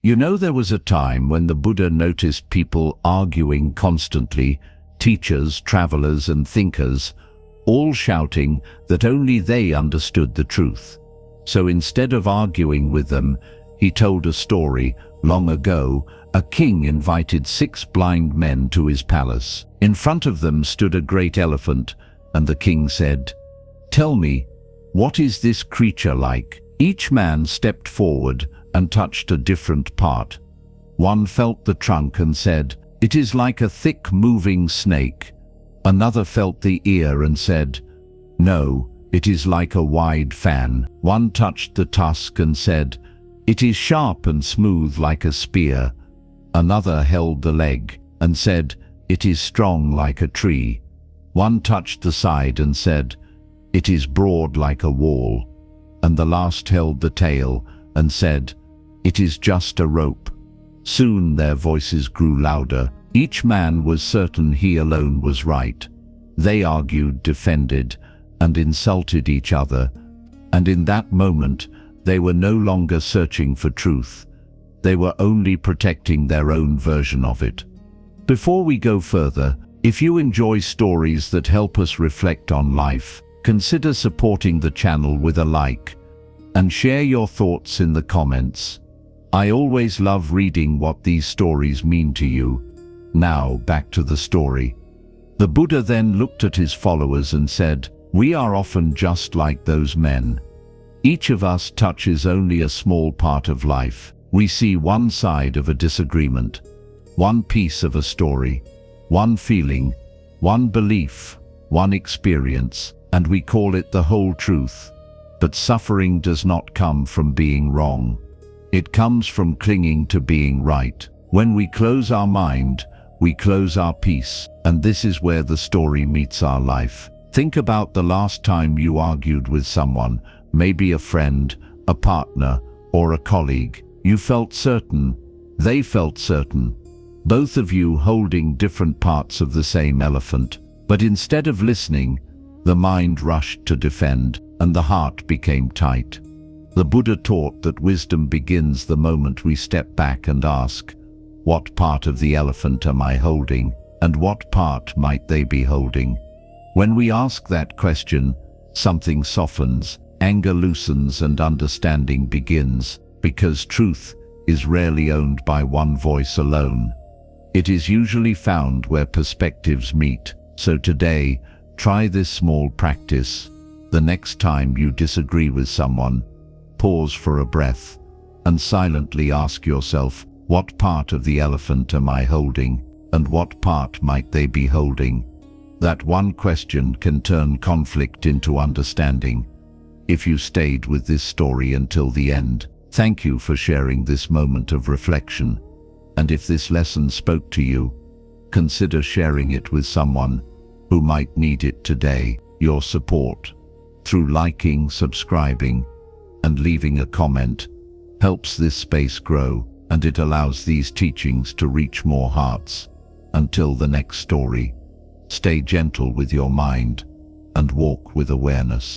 You know, there was a time when the Buddha noticed people arguing constantly, teachers, travelers, and thinkers, all shouting that only they understood the truth. So instead of arguing with them, he told a story. Long ago, a king invited 6 blind men to his palace. In front of them stood a great elephant, and the king said, "Tell me, what is this creature like?" Each man stepped forward and touched a different part. One felt the trunk and said, "It is like a thick moving snake." Another felt the ear and said, "No, it is like a wide fan." One touched the tusk and said, "It is sharp and smooth like a spear." Another held the leg and said, "It is strong like a tree." One touched the side and said, "It is broad like a wall." And the last held the tail and said, "It is just a rope." Soon their voices grew louder. Each man was certain he alone was right. They argued, defended, and insulted each other. And in that moment, they were no longer searching for truth. They were only protecting their own version of it. Before we go further, if you enjoy stories that help us reflect on life, consider supporting the channel with a like and share your thoughts in the comments. I always love reading what these stories mean to you. Now, back to the story. The Buddha then looked at his followers and said, "We are often just like those men. Each of us touches only a small part of life. We see one side of a disagreement, one piece of a story, one feeling, one belief, one experience, and we call it the whole truth. But suffering does not come from being wrong. It comes from clinging to being right. When we close our mind, we close our peace, and this is where the story meets our life. Think about the last time you argued with someone, maybe a friend, a partner, or a colleague. You felt certain, they felt certain, both of you holding different parts of the same elephant. But instead of listening, the mind rushed to defend, and the heart became tight. The Buddha taught that wisdom begins the moment we step back and ask, what part of the elephant am I holding, and what part might they be holding? When we ask that question, something softens, anger loosens, and understanding begins, because truth is rarely owned by one voice alone. It is usually found where perspectives meet. So today, try this small practice. The next time you disagree with someone, pause for a breath and silently ask yourself, what part of the elephant am I holding, and what part might they be holding? That one question can turn conflict into understanding. If you stayed with this story until the end, thank you for sharing this moment of reflection. And if this lesson spoke to you, consider sharing it with someone who might need it today. Your support, through liking, subscribing, and leaving a comment, helps this space grow, and it allows these teachings to reach more hearts. Until the next story, stay gentle with your mind and walk with awareness.